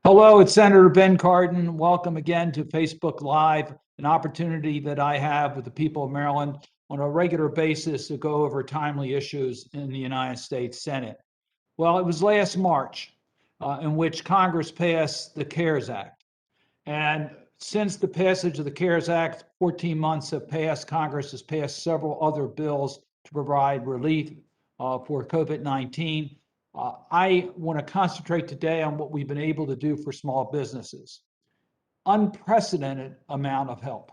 Hello, it's Senator Ben Cardin. Welcome again to Facebook Live, an opportunity that I have with the people of Maryland on a regular basis to go over timely issues in the United States Senate. Well, it was last March in which Congress passed the CARES Act. And since the passage of the CARES Act, 14 months have passed. Congress has passed several other bills to provide relief for COVID-19. I want to concentrate today on what we've been able to do for small businesses. Unprecedented amount of help.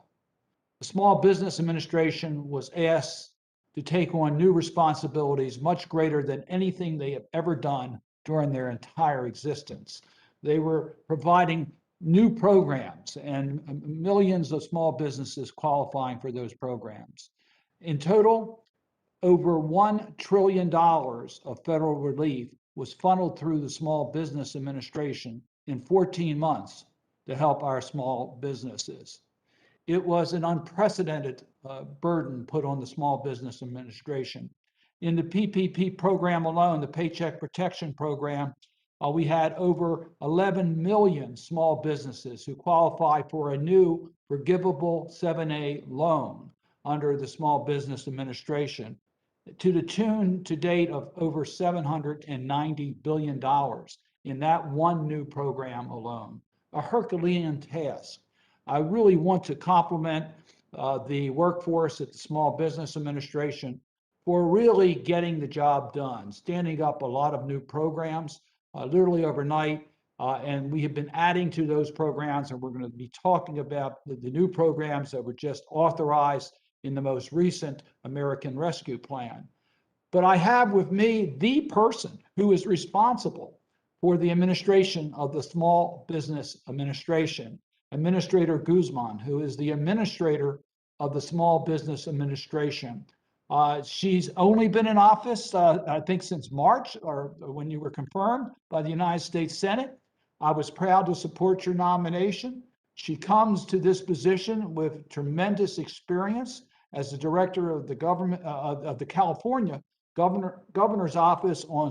The Small Business Administration was asked to take on new responsibilities much greater than anything they have ever done during their entire existence. They were providing new programs and millions of small businesses qualifying for those programs. In total, over $1 trillion of federal relief was funneled through the Small Business Administration in 14 months to help our small businesses. It was an unprecedented burden put on the Small Business Administration. In the PPP program alone, the Paycheck Protection Program, we had over 11 million small businesses who qualified for a new forgivable 7A loan under the Small Business Administration, to the tune to date of over $790 billion in that one new program alone, a Herculean task. I really want to compliment the workforce at the Small Business Administration for really getting the job done, standing up a lot of new programs, literally overnight. And we have been adding to those programs, and we're going to be talking about the new programs that were just authorized in the most recent American Rescue Plan. But I have with me the person who is responsible for the administration of the Small Business Administration, Administrator Guzman, who is the administrator of the Small Business Administration. She's only been in office, I think, since March, or when you were confirmed by the United States Senate. I was proud to support your nomination. She comes to this position with tremendous experience as the director of the government of the California governor's office on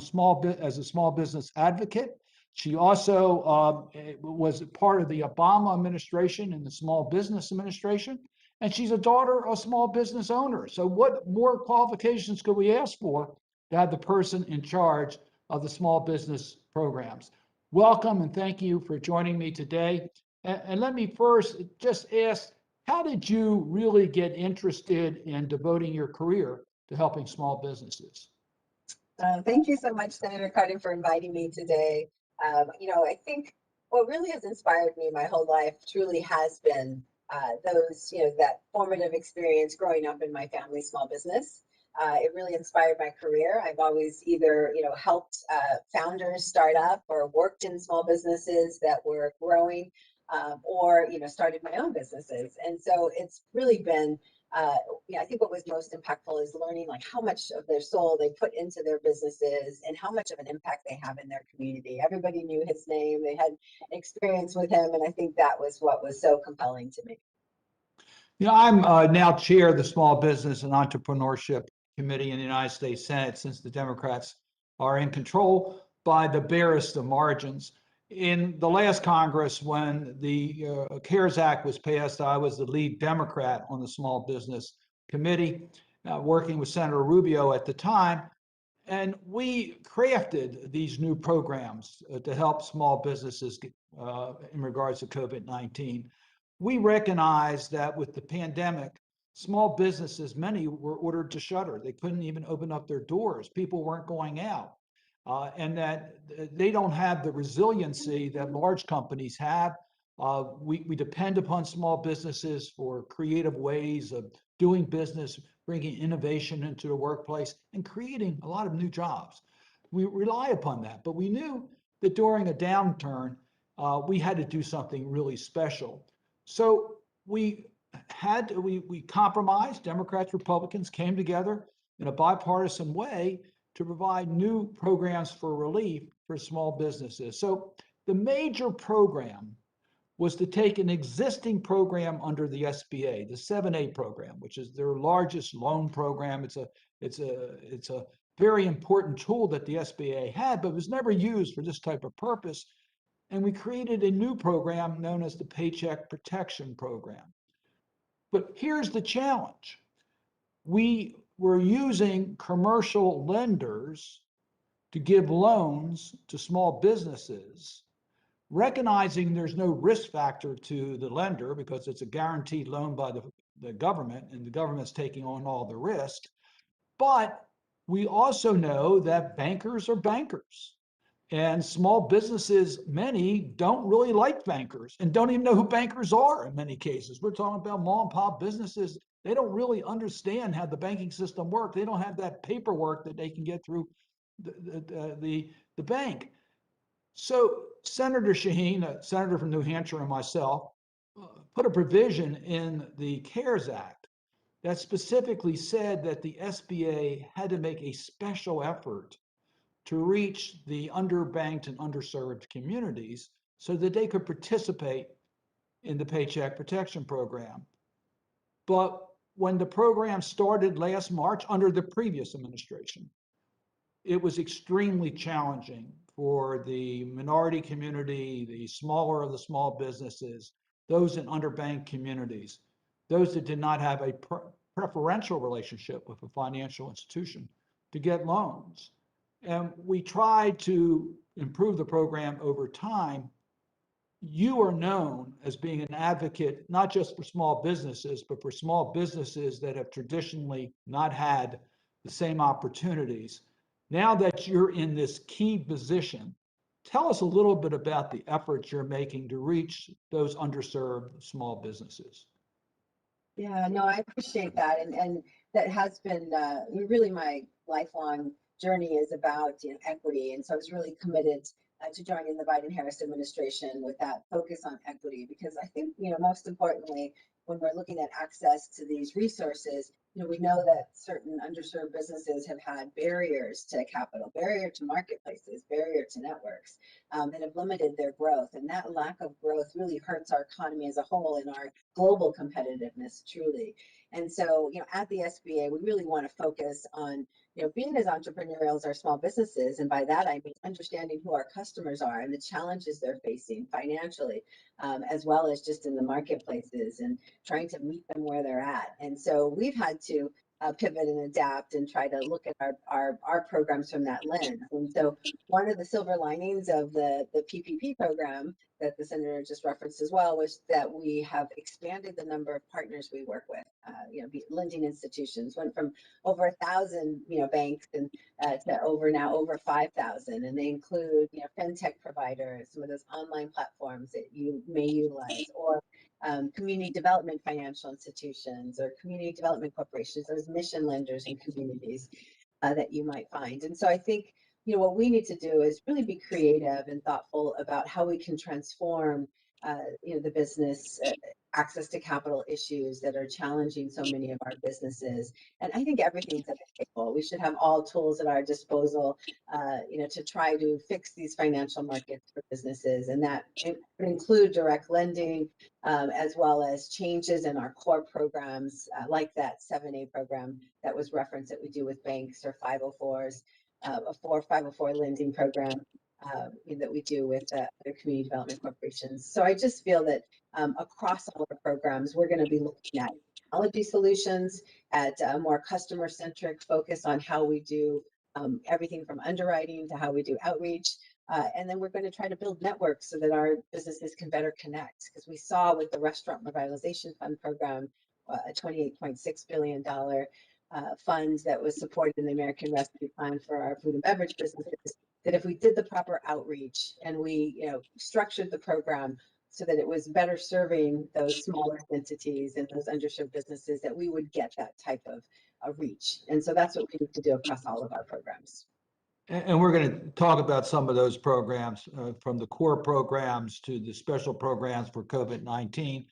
as a small business advocate. She also was part of the Obama administration and the Small Business Administration, and she's a daughter of small business owners. So what more qualifications could we ask for to have the person in charge of the small business programs? Welcome, and thank you for joining me today. And let me first just ask, how did you really get interested in devoting your career to helping small businesses? Thank you so much, Senator Cardin, for inviting me today. I think what really has inspired me my whole life truly has been that formative experience growing up in my family's small business. It really inspired my career. I've always either, helped founders start up or worked in small businesses that were growing, or, started my own businesses. And so it's really been, I think what was most impactful is learning like how much of their soul they put into their businesses and how much of an impact they have in their community. Everybody knew his name. They had experience with him. And I think that was what was so compelling to me. I'm now chair of the Small Business and Entrepreneurship Committee in the United States Senate, since the Democrats are in control by the barest of margins. In the last Congress, when the CARES Act was passed, I was the lead Democrat on the Small Business Committee, working with Senator Rubio at the time. And we crafted these new programs to help small businesses in regards to COVID-19. We recognized that with the pandemic, small businesses, many were ordered to shutter. They couldn't even open up their doors. People weren't going out. And that they don't have the resiliency that large companies have. We depend upon small businesses for creative ways of doing business, bringing innovation into the workplace, and creating a lot of new jobs. We rely upon that, but we knew that during a downturn, we had to do something really special. So we compromised. Democrats, Republicans came together in a bipartisan way to provide new programs for relief for small businesses. So the major program was to take an existing program under the SBA, the 7A program, which is their largest loan program. It's a very important tool that the SBA had, but was never used for this type of purpose. and we created a new program known as the Paycheck Protection Program. But here's the challenge. We were using commercial lenders to give loans to small businesses, recognizing there's no risk factor to the lender because it's a guaranteed loan by the government, and the government's taking on all the risk. But we also know that bankers are bankers. And small businesses, many don't really like bankers and don't even know who bankers are in many cases. We're talking about mom and pop businesses. They don't really understand how the banking system works. They don't have that paperwork that they can get through the bank. So Senator Shaheen, a senator from New Hampshire, and myself put a provision in the CARES Act that specifically said that the SBA had to make a special effort to reach the underbanked and underserved communities so that they could participate in the Paycheck Protection Program. But when the program started last March under the previous administration, it was extremely challenging for the minority community, the smaller of the small businesses, those in underbanked communities, those that did not have a preferential relationship with a financial institution to get loans. And we tried to improve the program over time. You are known as being an advocate, not just for small businesses, but for small businesses that have traditionally not had the same opportunities. Now that you're in this key position, tell us a little bit about the efforts you're making to reach those underserved small businesses. Yeah, no, I appreciate that. And that has been really my lifelong journey is about equity. And so I was really committed to joining the Biden-Harris administration with that focus on equity, because I think, most importantly, when we're looking at access to these resources, we know that certain underserved businesses have had barriers to capital, barrier to marketplaces, barrier to networks that have limited their growth. And that lack of growth really hurts our economy as a whole and our global competitiveness, truly. And so, at the SBA, we really want to focus on, being as entrepreneurial as our small businesses. And by that, I mean understanding who our customers are and the challenges they're facing financially, as well as just in the marketplaces, and trying to meet them where they're at. And so we've had to pivot and adapt and try to look at our programs from that lens. And so one of the silver linings of the PPP program that the senator just referenced as well was that we have expanded the number of partners we work with. Lending institutions went from over 1,000 banks and to over 5,000, and they include fintech providers, some of those online platforms that you may utilize, or community development financial institutions or community development corporations, those mission lenders in communities that you might find. And so I think, what we need to do is really be creative and thoughtful about how we can transform, the business access to capital issues that are challenging so many of our businesses. And I think everything's at the table. We should have all tools at our disposal, to try to fix these financial markets for businesses. And that would include direct lending, as well as changes in our core programs, like that 7A program that was referenced that we do with banks, or 504s, a 504 lending program that we do with other community development corporations. So I just feel that across all our programs, we're going to be looking at technology solutions, at a more customer-centric focus on how we do everything from underwriting to how we do outreach. And then we're going to try to build networks so that our businesses can better connect. Because we saw with the Restaurant Revitalization Fund program, a $28.6 billion fund that was supported in the American Rescue Plan for our food and beverage businesses, that if we did the proper outreach and we structured the program so that it was better serving those smaller entities and those underserved businesses, that we would get that type of reach. And so that's what we need to do across all of our programs. And we're going to talk about some of those programs, from the core programs to the special programs for COVID-19,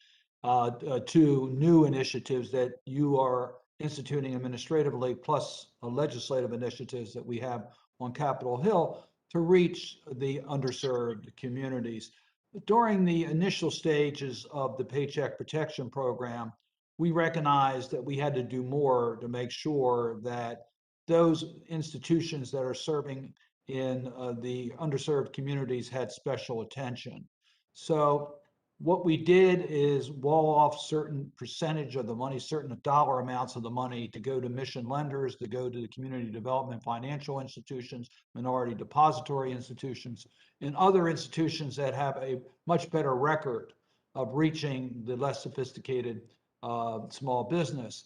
to new initiatives that you are instituting administratively, plus legislative initiatives that we have on Capitol Hill to reach the underserved communities. During the initial stages of the Paycheck Protection Program, we recognized that we had to do more to make sure that those institutions that are serving in the underserved communities had special attention. So what we did is wall off certain percentage of the money, certain dollar amounts of the money to go to mission lenders, to go to the community development financial institutions, minority depository institutions, and other institutions that have a much better record of reaching the less sophisticated small business.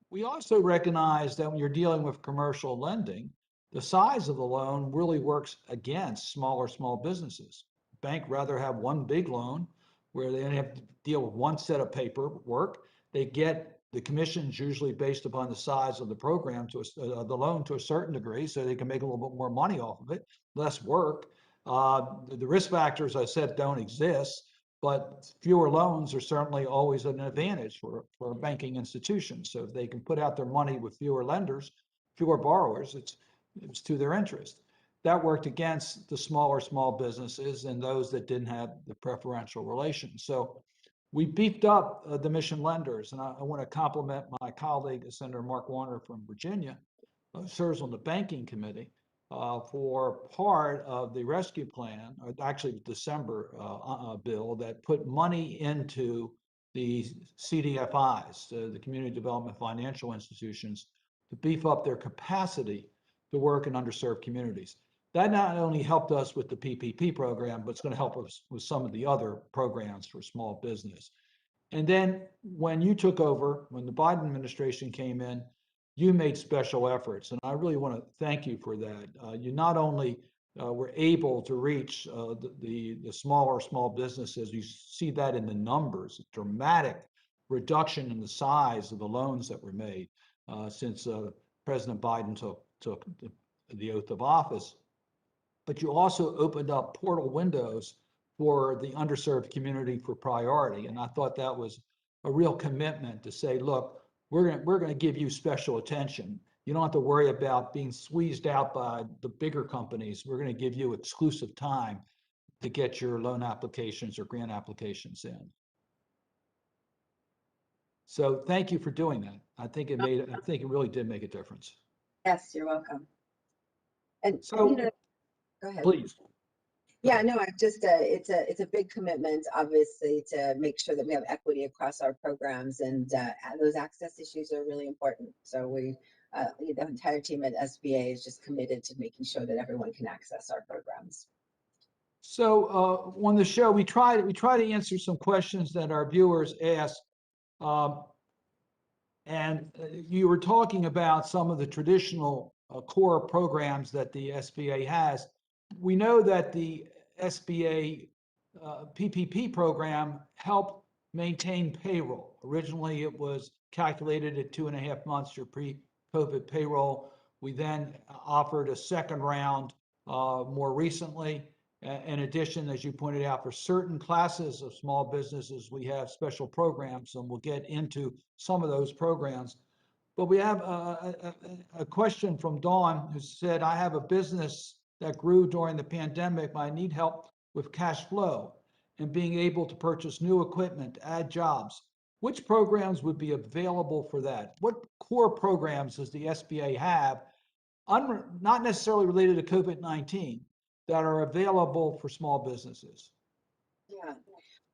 We also recognize that when you're dealing with commercial lending, the size of the loan really works against smaller small businesses. Bank rather have one big loan where they only have to deal with one set of paperwork. They get the commissions usually based upon the size of the program to the loan to a certain degree, so they can make a little bit more money off of it, less work. The risk factors I said don't exist, but fewer loans are certainly always an advantage for a banking institution. So if they can put out their money with fewer lenders, fewer borrowers, it's to their interest. That worked against the smaller small businesses and those that didn't have the preferential relation. So we beefed up the mission lenders, and I want to compliment my colleague, Senator Mark Warner from Virginia, who serves on the banking committee, for part of the rescue plan, or actually the December bill that put money into the CDFIs, the Community Development Financial Institutions, to beef up their capacity to work in underserved communities. That not only helped us with the PPP program, but it's going to help us with some of the other programs for small business. And then when you took over, when the Biden administration came in, you made special efforts. And I really want to thank you for that. You not only were able to reach the smaller small businesses, you see that in the numbers, a dramatic reduction in the size of the loans that were made since President Biden took the oath of office. But you also opened up portal windows for the underserved community for priority. And I thought that was a real commitment to say, look, we're going to give you special attention. You don't have to worry about being squeezed out by the bigger companies. We're going to give you exclusive time to get your loan applications or grant applications in. So thank you for doing that. I think it really did make a difference. Yes, you're welcome. And so, go ahead. Please. Yeah, no, I've just it's a big commitment, obviously, to make sure that we have equity across our programs, and those access issues are really important. So the entire team at SBA is just committed to making sure that everyone can access our programs. So on the show, we try to answer some questions that our viewers ask, and you were talking about some of the traditional core programs that the SBA has. We know that the SBA PPP program helped maintain payroll. Originally, it was calculated at 2.5 months your pre-COVID payroll. We then offered a second round more recently. In addition, as you pointed out, for certain classes of small businesses, we have special programs, and we'll get into some of those programs. But we have a question from Dawn, who said, I have a business that grew during the pandemic, but I need help with cash flow and being able to purchase new equipment, add jobs. Which programs would be available for that? What core programs does the SBA have, not necessarily related to COVID-19, that are available for small businesses? Yeah.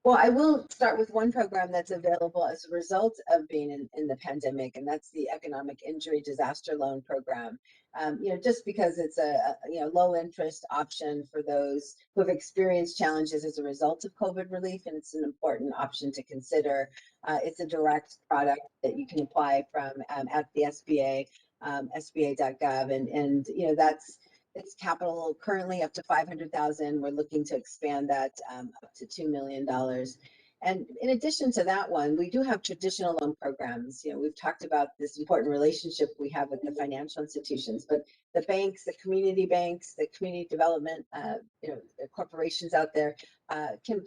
Well, I will start with one program that's available as a result of being in the pandemic, and that's the Economic Injury Disaster Loan Program. Just because it's a low interest option for those who have experienced challenges as a result of COVID relief, and it's an important option to consider. It's a direct product that you can apply from at the SBA, SBA.gov, and it's capital currently up to 500,000. We're looking to expand that up to $2 million. And in addition to that one, we do have traditional loan programs. We've talked about this important relationship we have with the financial institutions, but the banks, the community development, the corporations out there can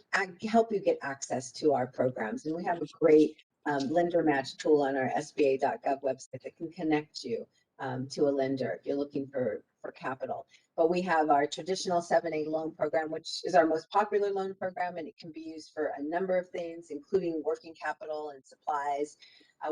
help you get access to our programs. And we have a great lender match tool on our SBA.gov website that can connect you to a lender if you're looking for capital. But we have our traditional 7(a) loan program, which is our most popular loan program, and it can be used for a number of things, including working capital and supplies.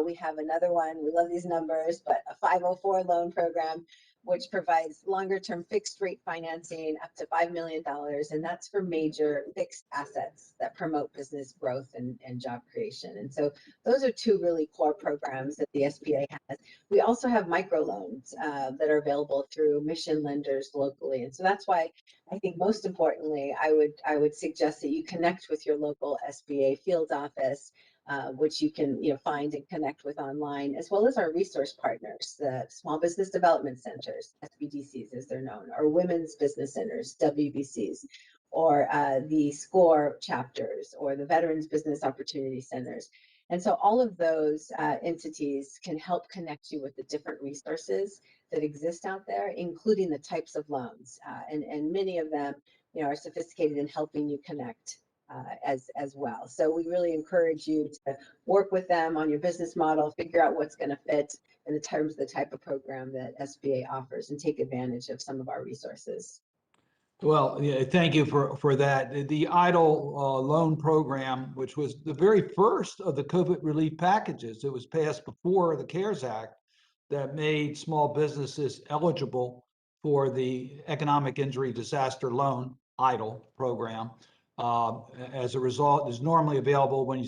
We have another one, we love these numbers, but a 504 loan program, which provides longer term fixed rate financing up to $5 million. And that's for major fixed assets that promote business growth and job creation. And so those are two really core programs that the SBA has. We also have microloans that are available through mission lenders locally. And so that's why I think most importantly, I would suggest that you connect with your local SBA field office, which you can find and connect with online, as well as our resource partners, the Small Business Development Centers, SBDCs as they're known, or Women's Business Centers, WBCs, or the SCORE chapters, or the Veterans Business Opportunity Centers. And so all of those entities can help connect you with the different resources that exist out there, including the types of loans. And many of them are sophisticated in helping you connect as well. So we really encourage you to work with them on your business model, figure out what's going to fit in the terms of the type of program that SBA offers, and take advantage of some of our resources. Well, yeah, thank you for that. The EIDL loan program, which was the very first of the COVID relief packages, it was passed before the CARES Act, that made small businesses eligible for the Economic Injury Disaster Loan EIDL program. As a result, is normally available when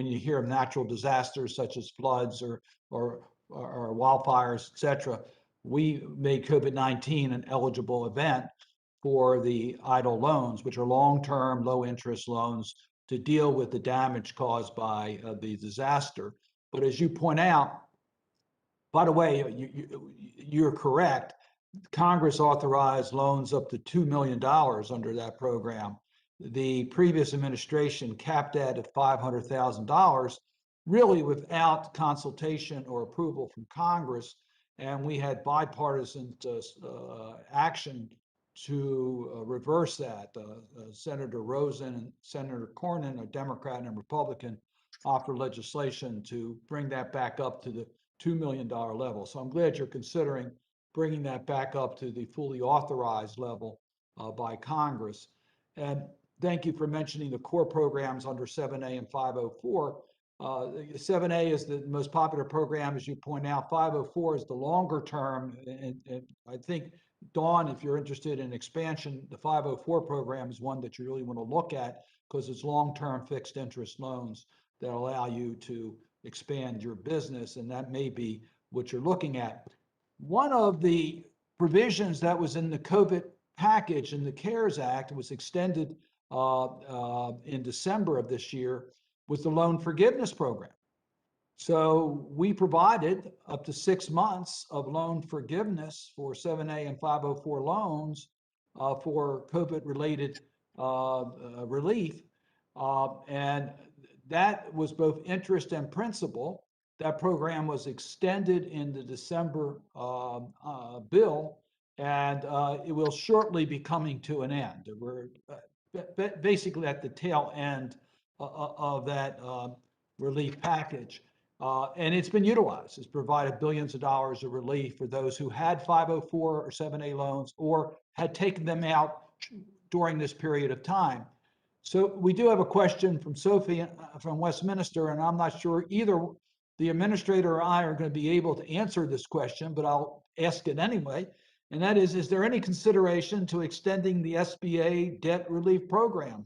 you hear of natural disasters such as floods or wildfires, etc. We made COVID-19 an eligible event for the EIDL loans, which are long-term, low-interest loans to deal with the damage caused by the disaster. But as you point out, by the way, you're correct. Congress authorized loans up to $2 million under that program. The previous administration capped that at $500,000, really without consultation or approval from Congress. And we had bipartisan action to reverse that. Senator Rosen and Senator Cornyn, a Democrat and a Republican, offered legislation to bring that back up to the $2 million level. So I'm glad you're considering bringing that back up to the fully authorized level by Congress. And thank you for mentioning the core programs under 7A and 504. 7A is the most popular program, as you point out. 504 is the longer term. And I think, Dawn, if you're interested in expansion, the 504 program is one that you really want to look at because it's long-term fixed interest loans that allow you to expand your business, and that may be what you're looking at. One of the provisions that was in the COVID package in the CARES Act was extended in December of this year was the loan forgiveness program. So we provided up to 6 months of loan forgiveness for 7A and 504 loans for COVID-related relief. And that was both interest and principal. That program was extended in the December bill, and it will shortly be coming to an end. We're basically at the tail end of that relief package. And it's been utilized. It's provided billions of dollars of relief for those who had 504 or 7A loans or had taken them out during this period of time. So we do have a question from Sophie from Westminster, and I'm not sure either the administrator or I are going to be able to answer this question, but I'll ask it anyway. And that is there any consideration to extending the SBA debt relief program?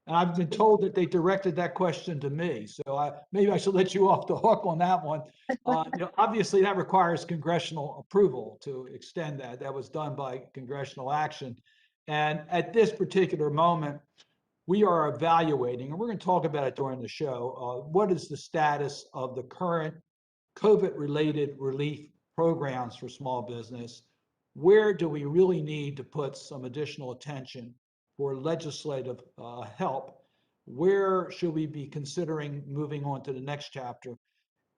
And I've been told that they directed that question to me, so maybe I should let you off the hook on that one. Obviously, that requires congressional approval to extend that. That was done by congressional action. And at this particular moment, we are evaluating, and we're going to talk about it during the show, what is the status of the current COVID-related relief programs for small business? Where do we really need to put some additional attention for legislative help? Where should we be considering moving on to the next chapter?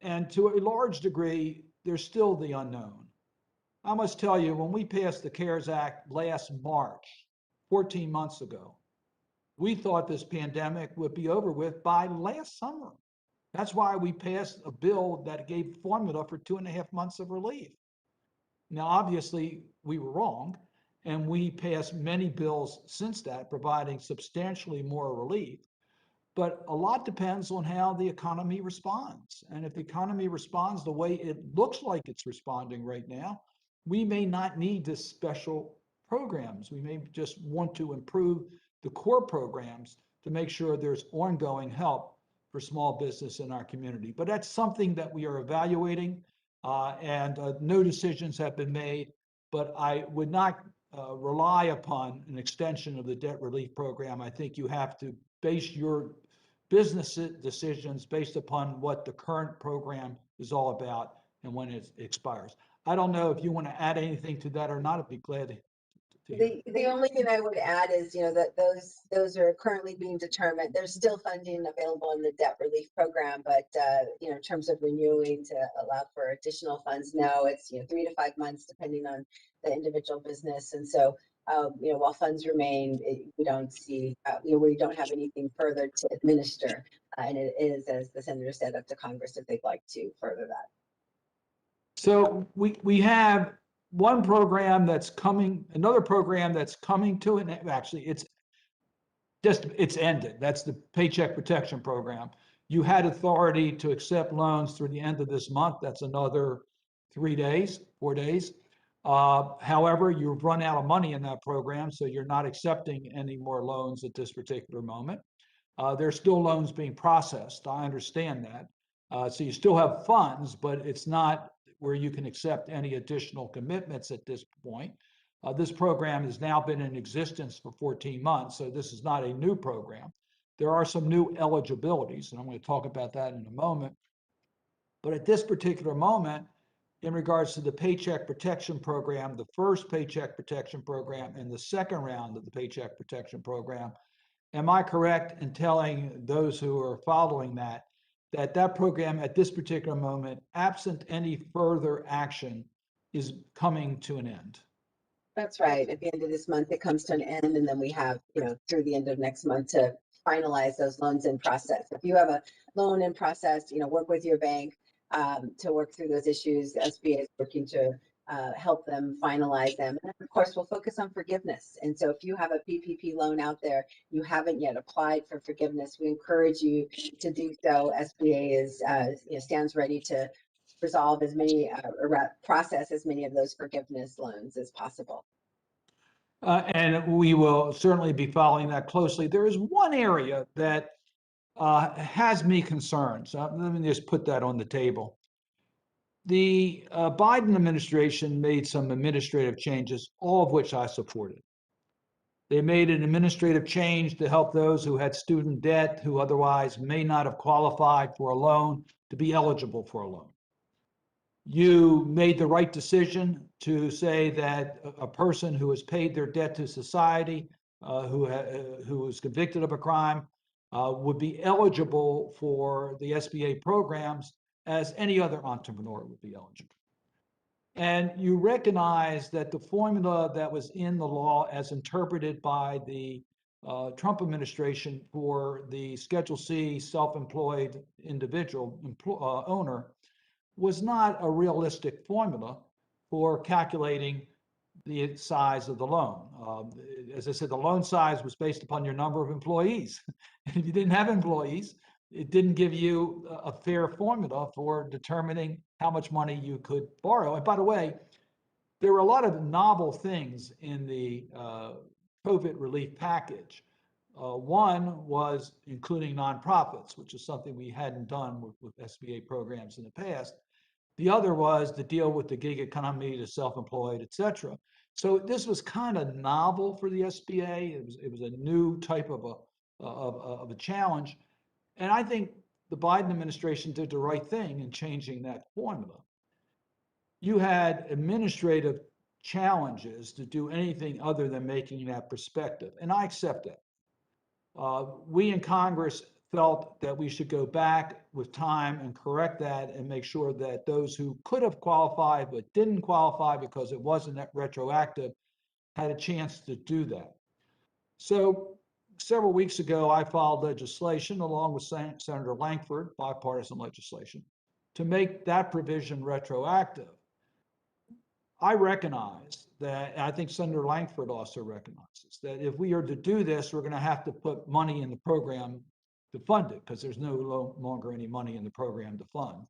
And to a large degree, there's still the unknown. I must tell you, when we passed the CARES Act last March, 14 months ago, we thought this pandemic would be over with by last summer. That's why we passed a bill that gave formula for 2.5 months of relief. Now, obviously, we were wrong, and we passed many bills since that, providing substantially more relief. But a lot depends on how the economy responds. And if the economy responds the way it looks like it's responding right now, we may not need this special programs. We may just want to improve the core programs to make sure there's ongoing help for small business in our community. But that's something that we are evaluating, and no decisions have been made. But I would not rely upon an extension of the debt relief program. I think you have to base your business decisions based upon what the current program is all about and when it expires. I don't know if you want to add anything to that or not. I'd be glad to hear. The only thing I would add is, that those are currently being determined. There's still funding available in the debt relief program, but in terms of renewing to allow for additional funds, no, it's 3 to 5 months depending on the individual business. And so, while funds remain, we don't see, we don't have anything further to administer, and it is, as the senator said, up to Congress if they'd like to further that. So we have one program that's coming, another program that's coming to an end. Actually, it's ended. That's the Paycheck Protection Program. You had authority to accept loans through the end of this month. That's another 4 days. However, you've run out of money in that program, so you're not accepting any more loans at this particular moment. There's still loans being processed. I understand that. So you still have funds, but it's not where you can accept any additional commitments at this point. This program has now been in existence for 14 months, so this is not a new program. There are some new eligibilities, and I'm going to talk about that in a moment. But at this particular moment, in regards to the Paycheck Protection Program, the first Paycheck Protection Program and the second round of the Paycheck Protection Program, am I correct in telling those who are following that that program at this particular moment, absent any further action, is coming to an end? That's right. At the end of this month, it comes to an end, and then we have, through the end of next month to finalize those loans in process. If you have a loan in process, work with your bank to work through those issues. SBA is working to help them finalize them. And of course, we'll focus on forgiveness. And so if you have a PPP loan out there, you haven't yet applied for forgiveness, we encourage you to do so. SBA is stands ready to resolve as many process as many of those forgiveness loans as possible. And we will certainly be following that closely. There is one area that has me concerned. So let me just put that on the table. The Biden administration made some administrative changes, all of which I supported. They made an administrative change to help those who had student debt who otherwise may not have qualified for a loan to be eligible for a loan. You made the right decision to say that a person who has paid their debt to society, who was convicted of a crime, would be eligible for the SBA programs as any other entrepreneur would be eligible. And you recognize that the formula that was in the law as interpreted by the Trump administration for the Schedule C self-employed individual owner was not a realistic formula for calculating the size of the loan. As I said, the loan size was based upon your number of employees. If you didn't have employees, it didn't give you a fair formula for determining how much money you could borrow. And by the way, there were a lot of novel things in the COVID relief package. One was including nonprofits, which is something we hadn't done with SBA programs in the past. The other was to deal with the gig economy, the self-employed, et cetera. So this was kind of novel for the SBA. It was a new type of a challenge. And I think the Biden administration did the right thing in changing that formula. You had administrative challenges to do anything other than making that perspective, and I accept that. We in Congress felt that we should go back with time and correct that and make sure that those who could have qualified but didn't qualify because it wasn't retroactive had a chance to do that. So several weeks ago, I filed legislation along with Senator Lankford, bipartisan legislation, to make that provision retroactive. I recognize that, and I think Senator Lankford also recognizes that if we are to do this, we're going to have to put money in the program to fund it because there's no longer any money in the program to fund.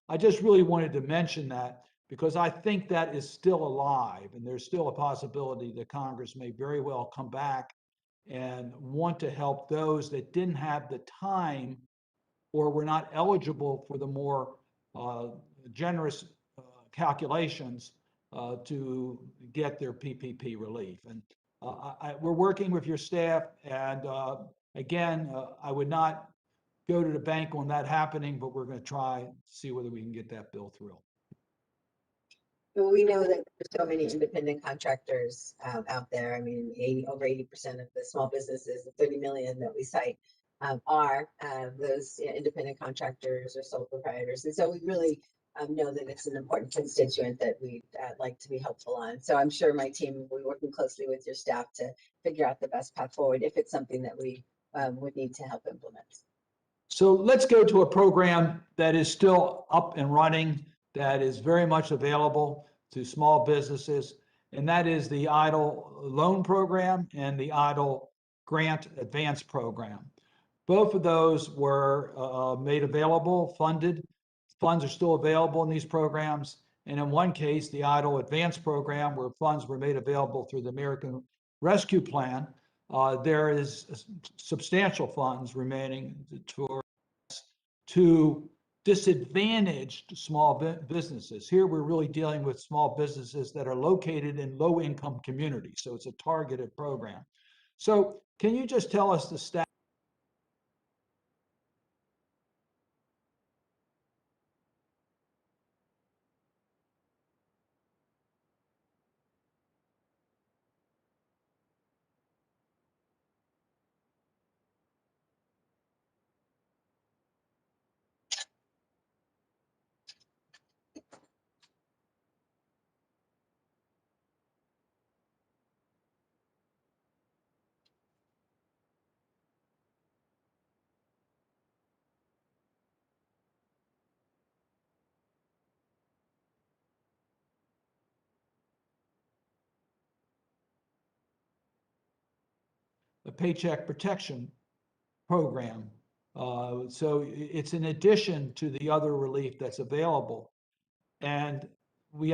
I just really wanted to mention that because I think that is still alive, and there's still a possibility that Congress may very well come back and want to help those that didn't have the time or were not eligible for the more generous calculations to get their PPP relief. And we're working with your staff, and again, I would not go to the bank on that happening, but we're going to try to see whether we can get that bill through. Well, we know that there's so many independent contractors out there. I mean, over 80% of the small businesses, the 30 million that we cite, are those independent contractors or sole proprietors. And so we really know that it's an important constituent that we'd like to be helpful on. So I'm sure my team will be working closely with your staff to figure out the best path forward if it's something that we would need to help implement. So let's go to a program that is still up and running, that is very much available to small businesses, and that is the EIDL loan program and the EIDL grant advance program. Both of those were made available, funded. Funds are still available in these programs. And in one case, the EIDL advance program, where funds were made available through the American Rescue Plan, there is substantial funds remaining to disadvantaged small businesses. Here, we're really dealing with small businesses that are located in low-income communities, so it's a targeted program. So can you just tell us the status? The Paycheck Protection Program. So it's in addition to the other relief that's available. And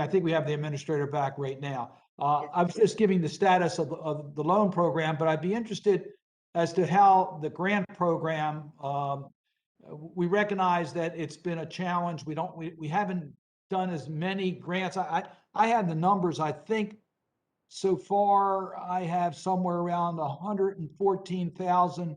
I think we have the administrator back right now. I'm just giving the status of the loan program, but I'd be interested as to how the grant program, we recognize that it's been a challenge. We haven't done as many grants. I have the numbers. I think so far I have somewhere around 114,000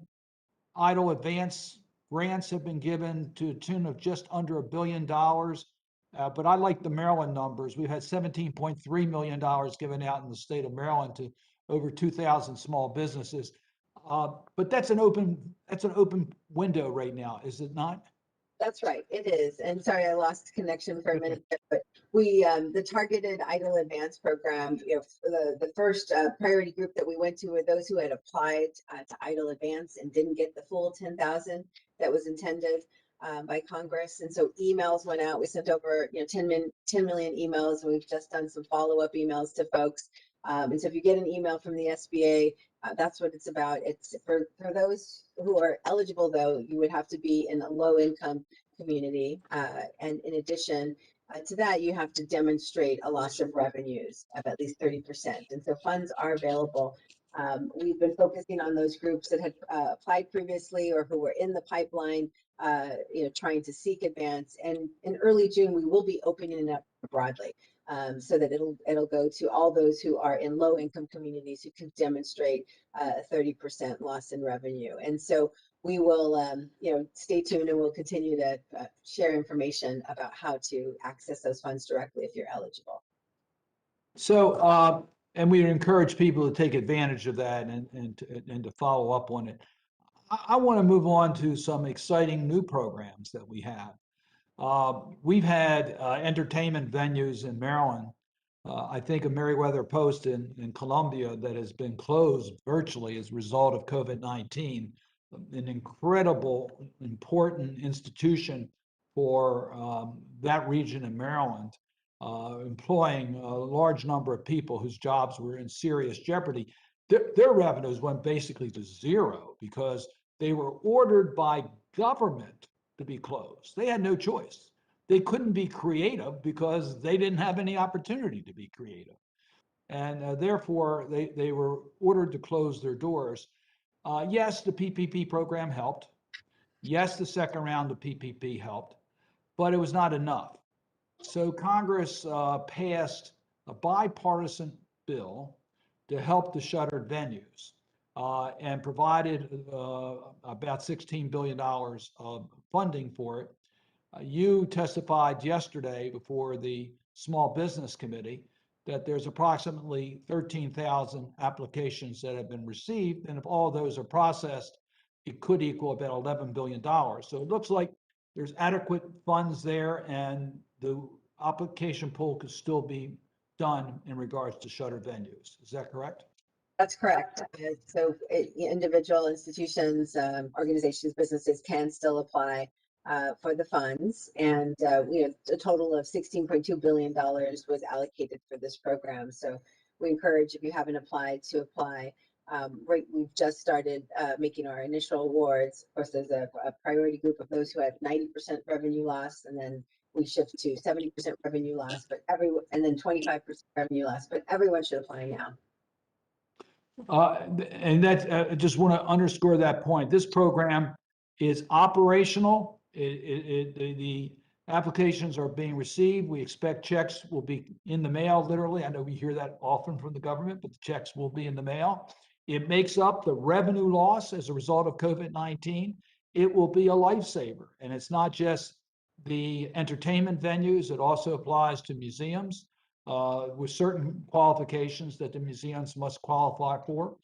EIDL advance grants have been given to a tune of just under $1 billion. But I like the Maryland numbers. We've had $17.3 million given out in the state of Maryland to over 2,000 small businesses. But that's an open window right now, is it not? That's right, it is. And sorry, I lost connection for a minute there, but we, the targeted EIDL advance program, the first priority group that we went to were those who had applied to EIDL advance and didn't get the full 10,000 that was intended by Congress. And so emails went out. We sent over 10 million emails, and we've just done some follow-up emails to folks. And so if you get an email from the SBA, that's what it's about. It's for those who are eligible, though, you would have to be in a low income community. And in addition to that, you have to demonstrate a loss of revenues of at least 30%. And so funds are available. We've been focusing on those groups that had applied previously or who were in the pipeline, trying to seek advance. And in early June, we will be opening it up broadly. So that it'll go to all those who are in low income communities who can demonstrate a 30% loss in revenue. And so we will, stay tuned, and we'll continue to share information about how to access those funds directly if you're eligible. So, and we encourage people to take advantage of that and to follow up on it. I want to move on to some exciting new programs that we have. We've had entertainment venues in Maryland. I think of Meriwether Post in Columbia that has been closed virtually as a result of COVID-19, an incredible, important institution for that region in Maryland, employing a large number of people whose jobs were in serious jeopardy. Their revenues went basically to zero because they were ordered by government to be closed. They had no choice. they couldn't be creative because they didn't have any opportunity to be creative. And therefore, they were ordered to close their doors. Yes, the PPP program helped. Yes, the second round of PPP helped, but it was not enough. So Congress passed a bipartisan bill to help the shuttered venues and provided about $16 billion of funding for it. You testified yesterday before the Small Business Committee that there's approximately 13,000 applications that have been received. And if all those are processed, it could equal about $11 billion. So it looks like there's adequate funds there, and the application pool could still be done in regards to shuttered venues. Is that correct? That's correct. So individual institutions, organizations, businesses can still apply for the funds. And, a total of $16.2 billion was allocated for this program. So we encourage, if you haven't applied, to apply. We've just started making our initial awards. Of course, there's a priority group of those who have 90% revenue loss, and then we shift to 70% revenue loss, and then 25% revenue loss, but everyone should apply now. And that I just want to underscore that point. This program is operational. The applications are being received. We expect checks will be in the mail, literally. I know we hear that often from the government, but the checks will be in the mail. It makes up the revenue loss as a result of COVID-19. It will be a lifesaver. And it's not just the entertainment venues, it also applies to museums. With certain qualifications that the museums must qualify for.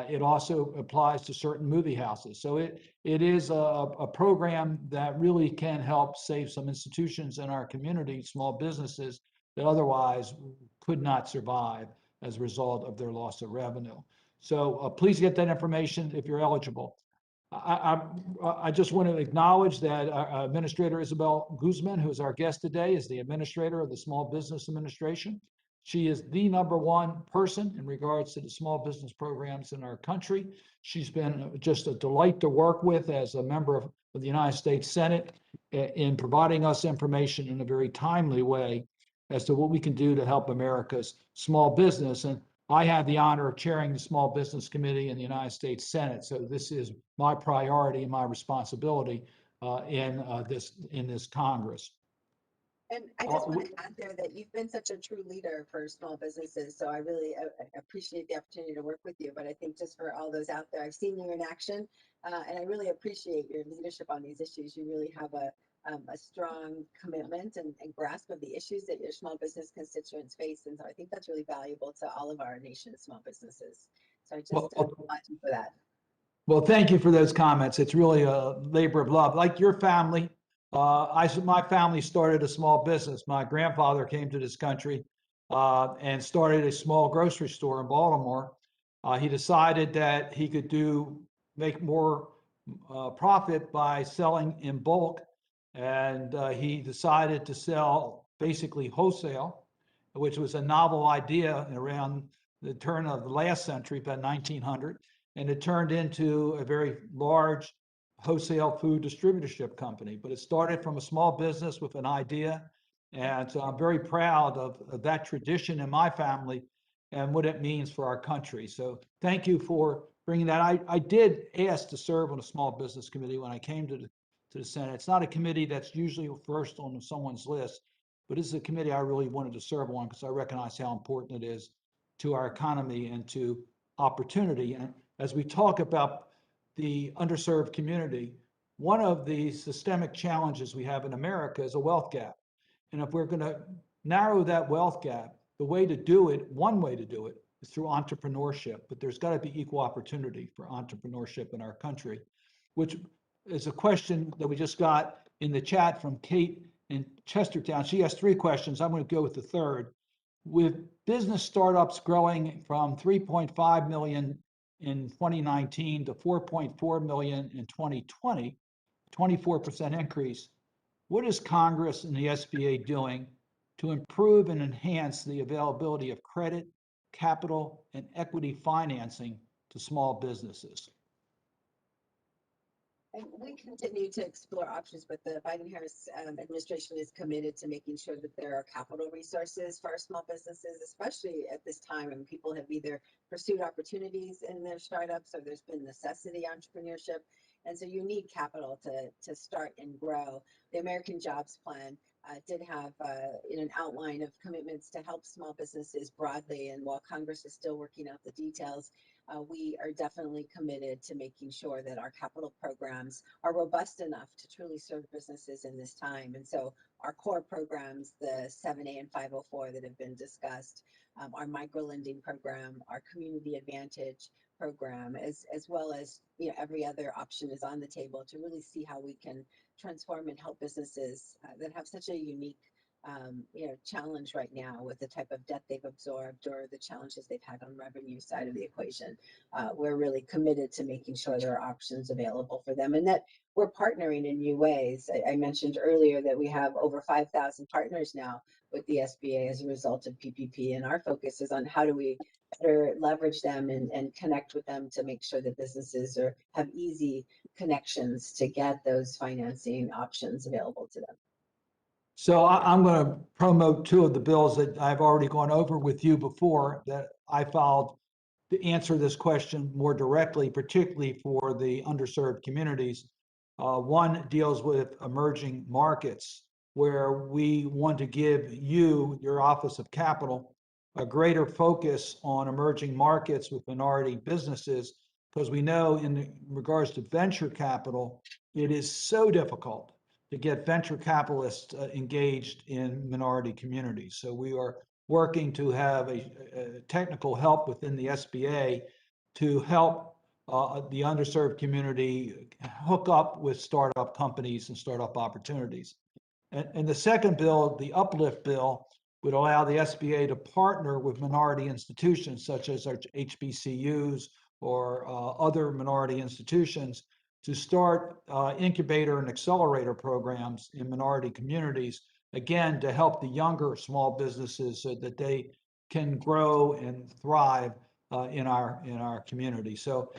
It also applies to certain movie houses. So it is a program that really can help save some institutions in our community, small businesses that otherwise could not survive as a result of their loss of revenue. So please get that information if you're eligible. I just want to acknowledge that Administrator Isabella Guzman, who is our guest today, is the administrator of the Small Business Administration. She is the #1 person in regards to the small business programs in our country. She's been just a delight to work with as a member of the United States Senate in providing us information in a very timely way as to what we can do to help America's small business. And I had the honor of chairing the Small Business Committee in the United States Senate, so this is my priority and my responsibility in this Congress. And I just want to add there that you've been such a true leader for small businesses, so I really appreciate the opportunity to work with you. But I think just for all those out there, I've seen you in action, and I really appreciate your leadership on these issues. You really have a strong commitment and grasp of the issues that your small business constituents face. And so I think that's really valuable to all of our nation's small businesses. So I just applaud you for that. Well, thank you for those comments. It's really a labor of love. Like your family, my family started a small business. My grandfather came to this country and started a small grocery store in Baltimore. He decided that he could make more profit by selling in bulk. And he decided to sell basically wholesale, which was a novel idea around the turn of the last century, about 1900. And it turned into a very large wholesale food distributorship company. But it started from a small business with an idea. And so I'm very proud of that tradition in my family and what it means for our country. So thank you for bringing that. I did ask to serve on a small business committee when I came to the Senate. It's not a committee that's usually first on someone's list, but this is a committee I really wanted to serve on because I recognize how important it is to our economy and to opportunity. And as we talk about the underserved community, one of the systemic challenges we have in America is a wealth gap. And if we're going to narrow that wealth gap, one way to do it is through entrepreneurship, but there's got to be equal opportunity for entrepreneurship in our country, which is a question that we just got in the chat from Kate in Chestertown. She has 3 questions. I'm going to go with the third. With business startups growing from 3.5 million in 2019 to 4.4 million in 2020, 24% increase, what is Congress and the SBA doing to improve and enhance the availability of credit, capital, and equity financing to small businesses? And we continue to explore options, but the Biden-Harris administration is committed to making sure that there are capital resources for our small businesses, especially at this time when people have either pursued opportunities in their startups or there's been necessity entrepreneurship. And so you need capital to start and grow. The American Jobs Plan did have an outline of commitments to help small businesses broadly. And while Congress is still working out the details, we are definitely committed to making sure that our capital programs are robust enough to truly serve businesses in this time. And so our core programs, the 7A and 504 that have been discussed, our microlending program, our community advantage program, as well as every other option is on the table to really see how we can transform and help businesses that have such a unique challenge right now with the type of debt they've absorbed or the challenges they've had on revenue side of the equation. We're really committed to making sure there are options available for them and that we're partnering in new ways. I mentioned earlier that we have over 5,000 partners now with the SBA as a result of PPP, and our focus is on how do we better leverage them and connect with them to make sure that businesses have easy connections to get those financing options available to them. So I'm going to promote two of the bills that I've already gone over with you before that I filed to answer this question more directly, particularly for the underserved communities. One deals with emerging markets, where we want to give you, your Office of Capital, a greater focus on emerging markets with minority businesses, because we know in regards to venture capital, it is so difficult to get venture capitalists engaged in minority communities. So we are working to have a technical help within the SBA to help the underserved community hook up with startup companies and startup opportunities. And the second bill, the Uplift bill, would allow the SBA to partner with minority institutions such as our HBCUs or other minority institutions to start incubator and accelerator programs in minority communities, again, to help the younger small businesses so that they can grow and thrive in our community. So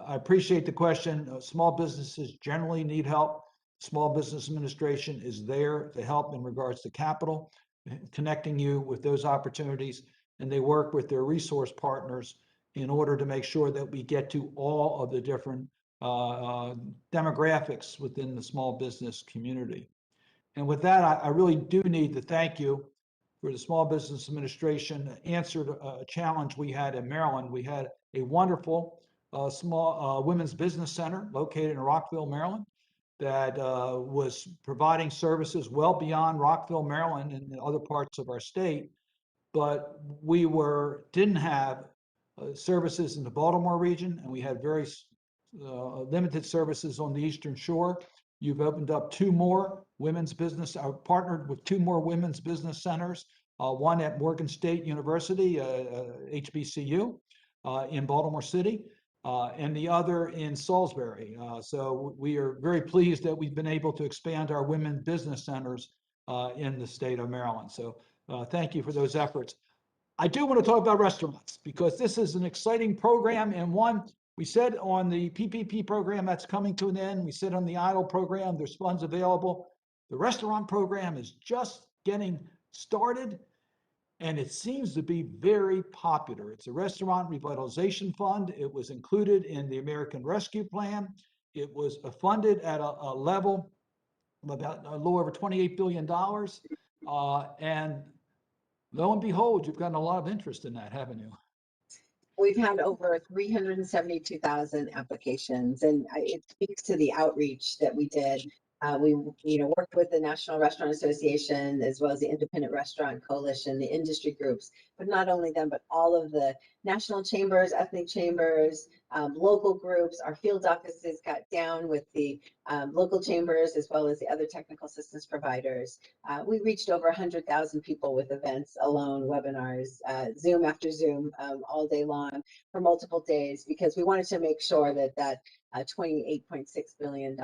I appreciate the question. Small businesses generally need help. Small Business Administration is there to help in regards to capital, connecting you with those opportunities, and they work with their resource partners in order to make sure that we get to all of the different demographics within the small business community. And with that, I really do need to thank you for the Small Business Administration answered a challenge we had in Maryland. We had a wonderful small women's business center located in Rockville, Maryland, that was providing services well beyond Rockville, Maryland, and other parts of our state. But we didn't have services in the Baltimore region, and we had very limited services on the Eastern Shore. You've opened up two more women's business, partnered with two more women's business centers, one at Morgan State University, HBCU, in Baltimore City, and the other in Salisbury. So we are very pleased that we've been able to expand our women business centers in the state of Maryland. So thank you for those efforts. I do want to talk about restaurants because this is an exciting program, and one we said on the PPP program that's coming to an end. We said on the EIDL program, there's funds available. The restaurant program is just getting started, and it seems to be very popular. It's a restaurant revitalization fund. It was included in the American Rescue Plan. It was funded at a level of about a little over $28 billion. And lo and behold, you've gotten a lot of interest in that, haven't you? We've had over 372,000 applications, and it speaks to the outreach that we did. We, worked with the National Restaurant Association as well as the Independent Restaurant Coalition, the industry groups, but not only them, but all of the national chambers, ethnic chambers, local groups. Our field offices got down with the local chambers as well as the other technical assistance providers. We reached over 100,000 people with events alone, webinars, Zoom after Zoom, all day long for multiple days, because we wanted to make sure that $28.6 billion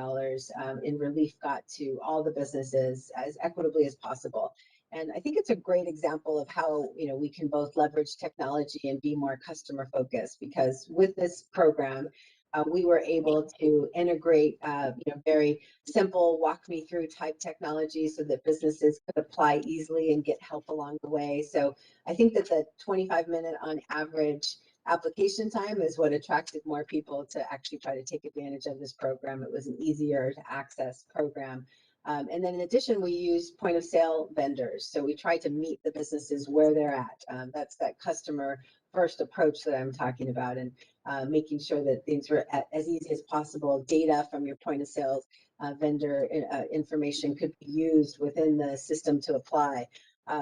in relief got to all the businesses as equitably as possible. And I think it's a great example of how we can both leverage technology and be more customer focused, because with this program, we were able to integrate, very simple walk me through type technology so that businesses could apply easily and get help along the way. So I think that the 25-minute on average application time is what attracted more people to actually try to take advantage of this program. It was an easier to access program. And then in addition, we use point of sale vendors. So we try to meet the businesses where they're at. That's that customer first approach that I'm talking about, and making sure that things were as easy as possible. Data from your point of sales vendor information could be used within the system to apply.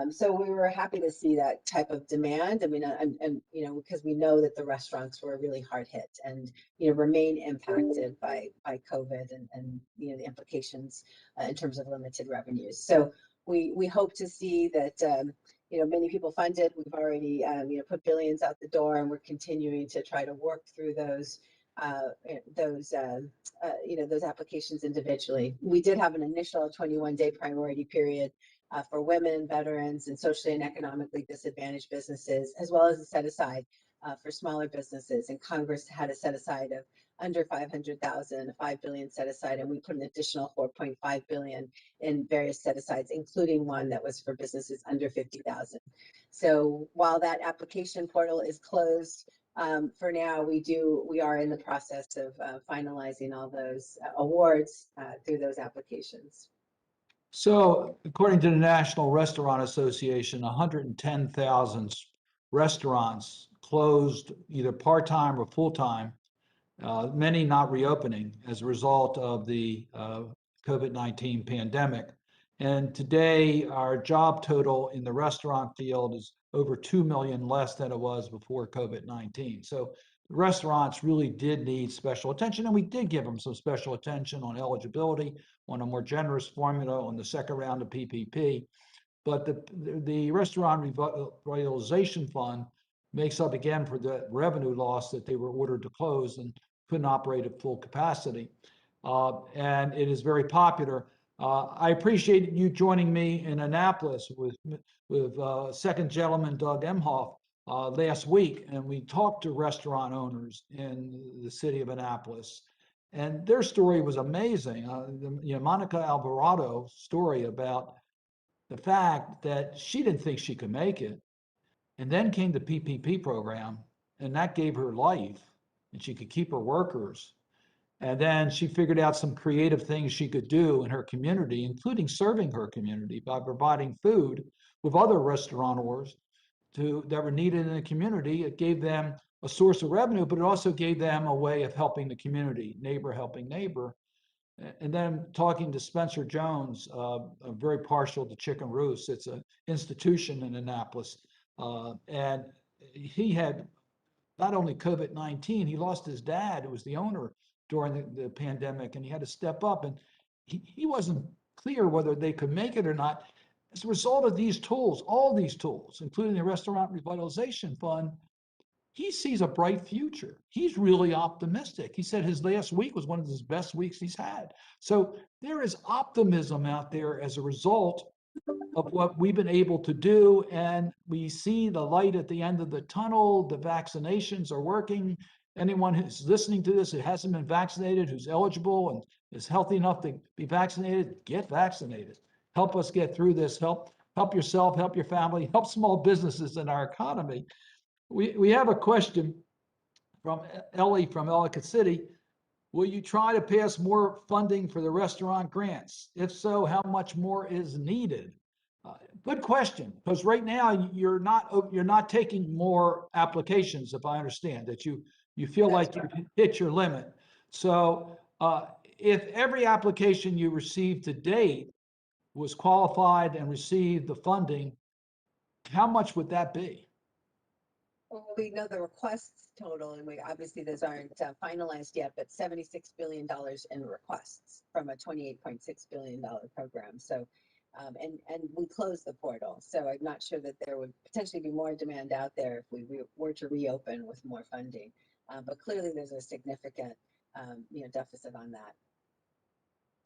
So we were happy to see that type of demand. I mean, and because we know that the restaurants were really hard hit and remain impacted by COVID and the implications in terms of limited revenues. So we hope to see that many people funded. We've already put billions out the door, and we're continuing to try to work through those applications individually. We did have an initial 21-day priority period for women, veterans, and socially and economically disadvantaged businesses, as well as a set aside for smaller businesses. And Congress had a set aside of under 500,000, 5 billion set aside, and we put an additional 4.5 billion in various set asides, including one that was for businesses under 50,000. So while that application portal is closed for now, we are in the process of finalizing all those awards through those applications. So, according to the National Restaurant Association, 110,000 restaurants closed either part-time or full-time, many not reopening as a result of the COVID-19 pandemic. And today, our job total in the restaurant field is over 2 million less than it was before COVID-19. So restaurants really did need special attention, and we did give them some special attention on eligibility, on a more generous formula on the second round of PPP. But the Restaurant Revitalization Fund makes up again for the revenue loss that they were ordered to close and couldn't operate at full capacity. And it is very popular. I appreciate you joining me in Annapolis with second gentleman Doug Emhoff last week, and we talked to restaurant owners in the city of Annapolis, and their story was amazing. Monica Alvarado's story about the fact that she didn't think she could make it, and then came the PPP program, and that gave her life, and she could keep her workers. And then she figured out some creative things she could do in her community, including serving her community by providing food with other restaurateurs that were needed in the community. It gave them a source of revenue, but it also gave them a way of helping the community, neighbor helping neighbor. And then talking to Spencer Jones, very partial to Chicken Roost. It's an institution in Annapolis. And he had not only COVID-19, he lost his dad, who was the owner during the pandemic, and he had to step up. And he wasn't clear whether they could make it or not. As a result of these tools, all these tools, including the Restaurant Revitalization Fund, he sees a bright future. He's really optimistic. He said his last week was one of his best weeks he's had. So there is optimism out there as a result of what we've been able to do. And we see the light at the end of the tunnel. The vaccinations are working. Anyone who's listening to this who hasn't been vaccinated, who's eligible and is healthy enough to be vaccinated, get vaccinated. Help us get through this. Help yourself, help your family, help small businesses in our economy. We have a question from Ellie from Ellicott City. Will you try to pass more funding for the restaurant grants? If so, how much more is needed? Good question, because right now you're not taking more applications, if I understand that you feel like you hit your limit. So if every application you received to date was qualified and received the funding, how much would that be? Well, we know the requests total, and we obviously those aren't finalized yet, but $76 billion in requests from a $28.6 billion program. So, and we closed the portal. So I'm not sure that there would potentially be more demand out there if we were to reopen with more funding. But clearly there's a significant, deficit on that.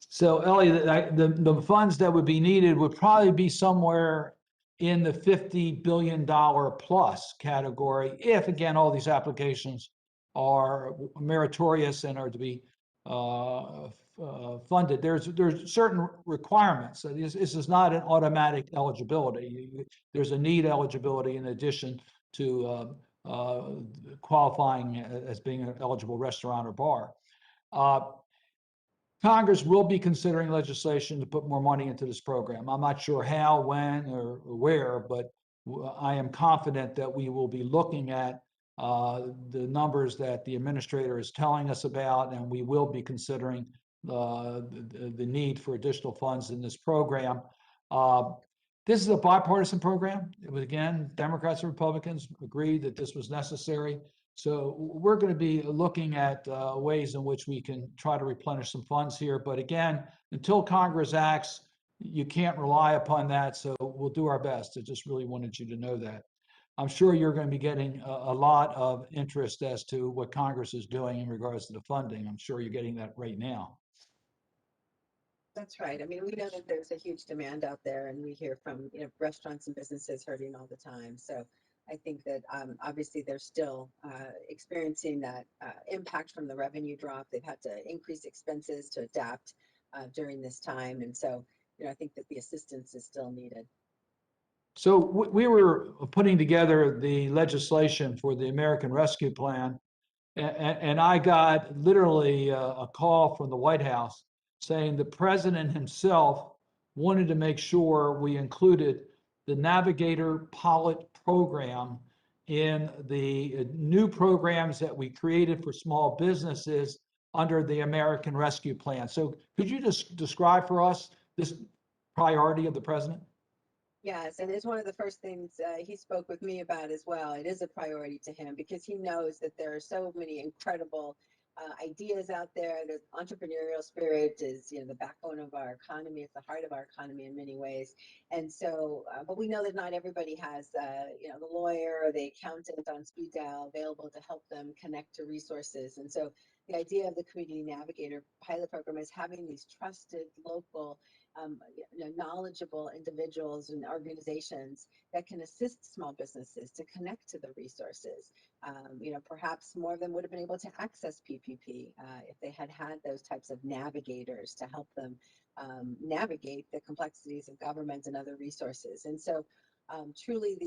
So Ellie, the funds that would be needed would probably be somewhere in the $50 billion plus category if, again, all these applications are meritorious and are to be funded. There's certain requirements. So this is not an automatic eligibility. There's a need eligibility in addition to qualifying as being an eligible restaurant or bar. Congress will be considering legislation to put more money into this program. I'm not sure how, when, or where, but I am confident that we will be looking at the numbers that the administrator is telling us about, and we will be considering the need for additional funds in this program. This is a bipartisan program. It was, again, Democrats and Republicans agreed that this was necessary. So we're going to be looking at ways in which we can try to replenish some funds here. But again, until Congress acts, you can't rely upon that. So we'll do our best. I just really wanted you to know that. I'm sure you're going to be getting a lot of interest as to what Congress is doing in regards to the funding. I'm sure you're getting that right now. That's right. I mean, we know that there's a huge demand out there, and we hear from restaurants and businesses hurting all the time. So I think that obviously they're still experiencing that impact from the revenue drop. They've had to increase expenses to adapt during this time, and so I think that the assistance is still needed. So we were putting together the legislation for the American Rescue Plan, and I got literally a call from the White House saying the president himself wanted to make sure we included the Navigator pilot program in the new programs that we created for small businesses under the American Rescue Plan. So could you just describe for us this priority of the president? Yes, and it's one of the first things he spoke with me about as well. It is a priority to him because he knows that there are so many incredible ideas out there. The entrepreneurial spirit is, the backbone of our economy. It's the heart of our economy in many ways. And so, but we know that not everybody has, the lawyer or the accountant on speed dial available to help them connect to resources. And so the idea of the Community Navigator pilot program is having these trusted local knowledgeable individuals and organizations that can assist small businesses to connect to the resources. Perhaps more of them would have been able to access PPP if they had had those types of navigators to help them navigate the complexities of government and other resources. And so truly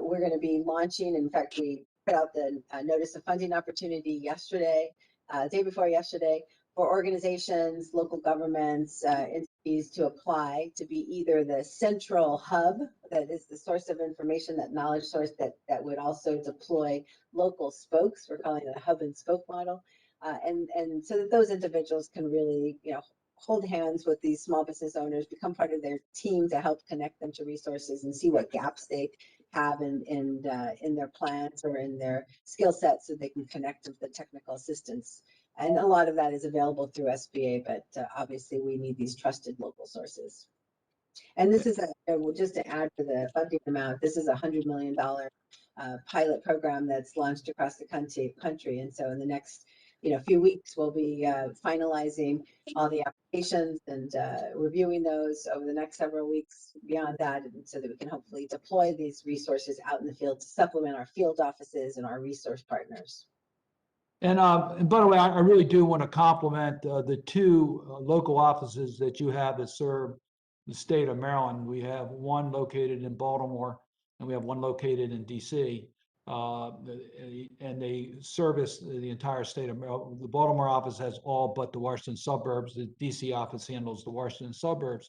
we're going to be launching, in fact, we put out the notice of funding opportunity yesterday, day before yesterday, for organizations, local governments, entities to apply to be either the central hub that is the source of information, that knowledge source that would also deploy local spokes. We're calling it a hub and spoke model. And so that those individuals can really, hold hands with these small business owners, become part of their team to help connect them to resources and see what gaps they have in their plans or in their skill sets so they can connect with the technical assistance. And a lot of that is available through SBA, but obviously we need these trusted local sources. And this is just to add to the funding amount, this is a $100 million pilot program that's launched across the country. And so in the next few weeks, we'll be finalizing all the applications and reviewing those over the next several weeks beyond that, and so that we can hopefully deploy these resources out in the field to supplement our field offices and our resource partners. And by the way, I really do want to compliment the two local offices that you have that serve the state of Maryland. We have one located in Baltimore, and we have one located in DC. And they service the entire state of Maryland. The Baltimore office has all but the Washington suburbs. The DC office handles the Washington suburbs.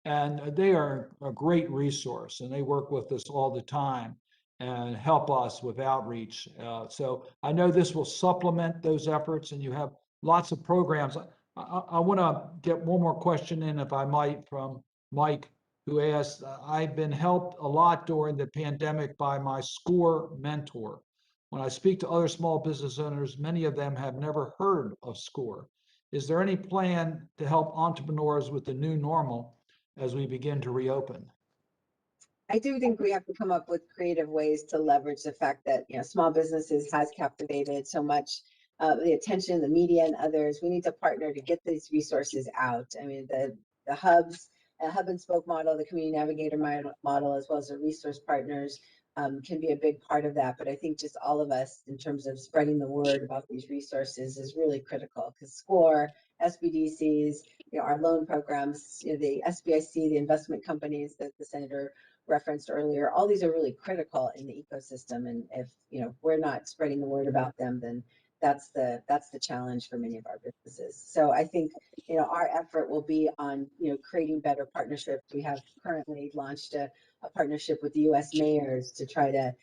And they are a great resource, and they work with us all the time and help us with outreach. So I know this will supplement those efforts, and you have lots of programs. I want to get one more question in, if I might, from Mike, who asked, I've been helped a lot during the pandemic by my SCORE mentor. When I speak to other small business owners, many of them have never heard of SCORE. Is there any plan to help entrepreneurs with the new normal as we begin to reopen? I do think we have to come up with creative ways to leverage the fact that small businesses has captivated so much the attention of the media and others. We need to partner to get these resources out. I mean, the hubs, hub and spoke model, the community navigator model, as well as the resource partners, can be a big part of that. But I think just all of us, in terms of spreading the word about these resources, is really critical, because SCORE, SBDCs, our loan programs, the SBIC, the investment companies that the senator referenced earlier, all these are really critical in the ecosystem. And if we're not spreading the word about them, then that's the challenge for many of our businesses. So I think our effort will be on creating better partnerships. We have currently launched a partnership with the U.S. mayors to try to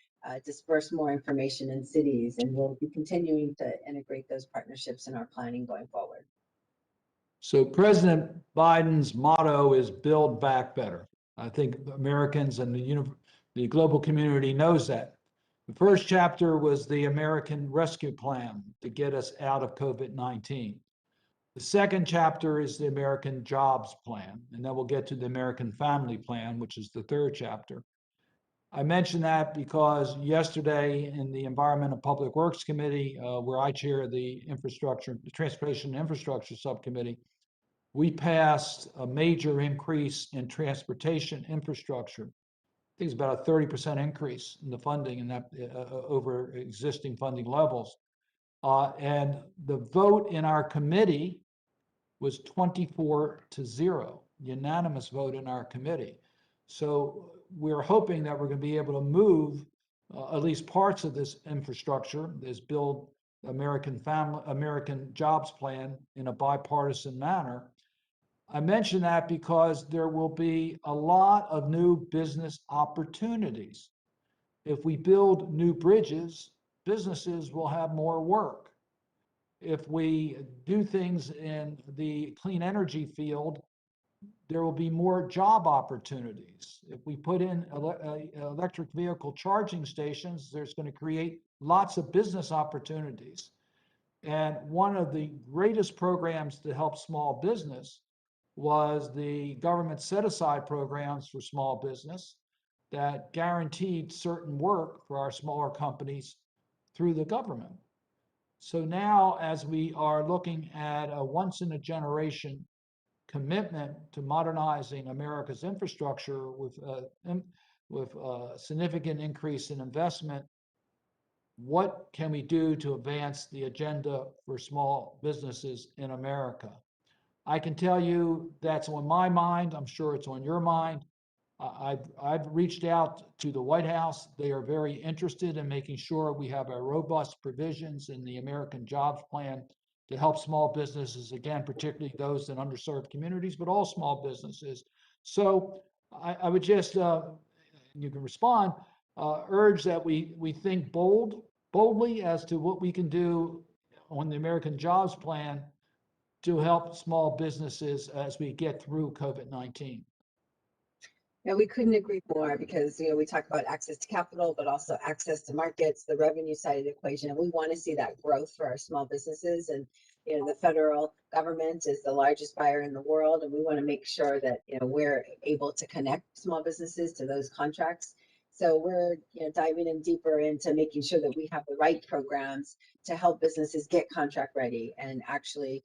disperse more information in cities, and we'll be continuing to integrate those partnerships in our planning going forward. So President Biden's motto is "Build Back Better." I think Americans and the global community knows that. The first chapter was the American Rescue Plan to get us out of COVID-19. The second chapter is the American Jobs Plan, and then we'll get to the American Family Plan, which is the third chapter. I mention that because yesterday in the Environment and Public Works Committee, where I chair the Transportation and Infrastructure Subcommittee, we passed a major increase in transportation infrastructure. I think it's about a 30% increase in the funding in that over existing funding levels. And the vote in our committee was 24-0, unanimous vote in our committee. So we're hoping that we're going to be able to move at least parts of this infrastructure, this Build American Jobs Plan, in a bipartisan manner. I mention that because there will be a lot of new business opportunities. If we build new bridges, businesses will have more work. If we do things in the clean energy field, there will be more job opportunities. If we put in electric vehicle charging stations, there's going to create lots of business opportunities. And one of the greatest programs to help small business was the government set-aside programs for small business that guaranteed certain work for our smaller companies through the government. So now, as we are looking at a once-in-a-generation commitment to modernizing America's infrastructure with a significant increase in investment, what can we do to advance the agenda for small businesses in America? I can tell you that's on my mind. I'm sure it's on your mind. I've reached out to the White House. They are very interested in making sure we have a robust provisions in the American Jobs Plan to help small businesses, again, particularly those in underserved communities, but all small businesses. So I would just, you can respond, urge that we think boldly as to what we can do on the American Jobs Plan to help small businesses as we get through COVID-19. Yeah, we couldn't agree more, because we talk about access to capital, but also access to markets, the revenue side of the equation, and we want to see that growth for our small businesses. And the federal government is the largest buyer in the world, and we want to make sure that we're able to connect small businesses to those contracts. So we're diving in deeper into making sure that we have the right programs to help businesses get contract ready and actually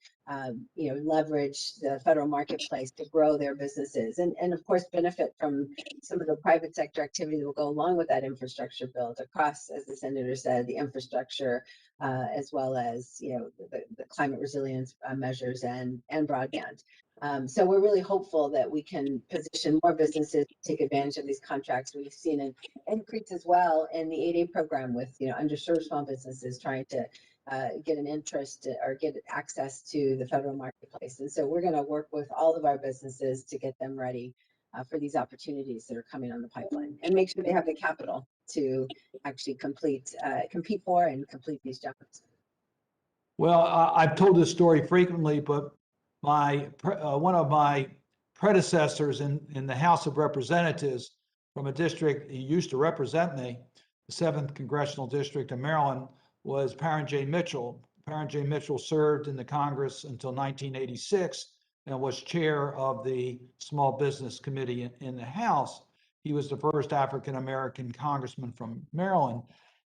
leverage the federal marketplace to grow their businesses, and of course benefit from some of the private sector activity that will go along with that infrastructure build across, as the senator said, the infrastructure as well as the climate resilience measures and broadband. So we're really hopeful that we can position more businesses to take advantage of these contracts. We've seen an increase as well in the 8A program with underserved small businesses trying to get an interest or get access to the federal marketplace. And so we're going to work with all of our businesses to get them ready for these opportunities that are coming on the pipeline, and make sure they have the capital to actually compete for and complete these jobs. Well, I've told this story frequently, but one of my predecessors in the House of Representatives from a district he used to represent me, the 7th Congressional District of Maryland, was Parent J. Mitchell. Parent J. Mitchell served in the Congress until 1986 and was chair of the Small Business Committee in the House. He was the first African-American congressman from Maryland,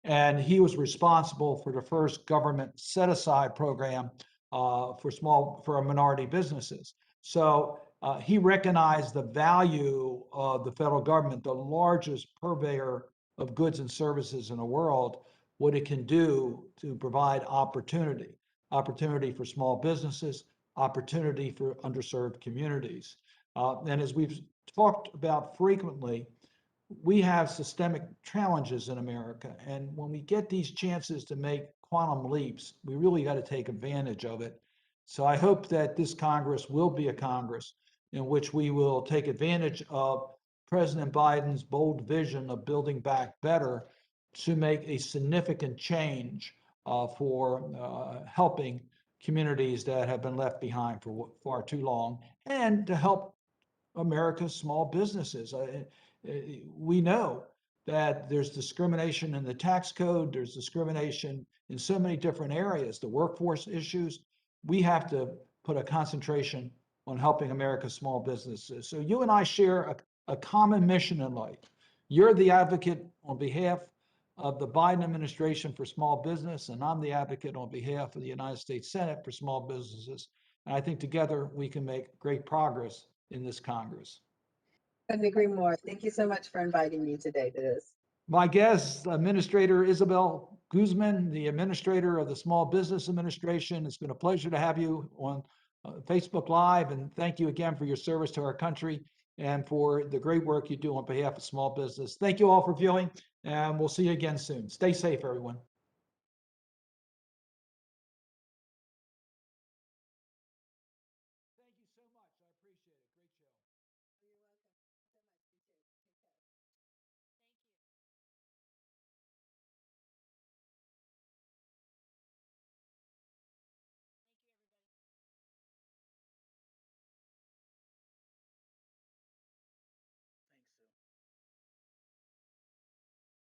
and he was responsible for the first government set-aside program for minority businesses. So he recognized the value of the federal government, the largest purveyor of goods and services in the world, what it can do to provide opportunity for small businesses, opportunity for underserved communities. And as we've talked about frequently, we have systemic challenges in America. And when we get these chances to make quantum leaps, we really got to take advantage of it. So I hope that this Congress will be a Congress in which we will take advantage of President Biden's bold vision of building back better to make a significant change for helping communities that have been left behind for far too long, and to help America's small businesses. We know that there's discrimination in the tax code, there's discrimination in so many different areas, the workforce issues. We have to put a concentration on helping America's small businesses. So you and I share a common mission in life. You're the advocate on behalf of the Biden administration for small business, and I'm the advocate on behalf of the United States Senate for small businesses. And I think together we can make great progress in this Congress. Couldn't agree more. Thank you so much for inviting me today to this. My guest, Administrator Isabella Guzman, the Administrator of the Small Business Administration. It's been a pleasure to have you on Facebook Live, and thank you again for your service to our country and for the great work you do on behalf of small business. Thank you all for viewing, and we'll see you again soon. Stay safe, everyone.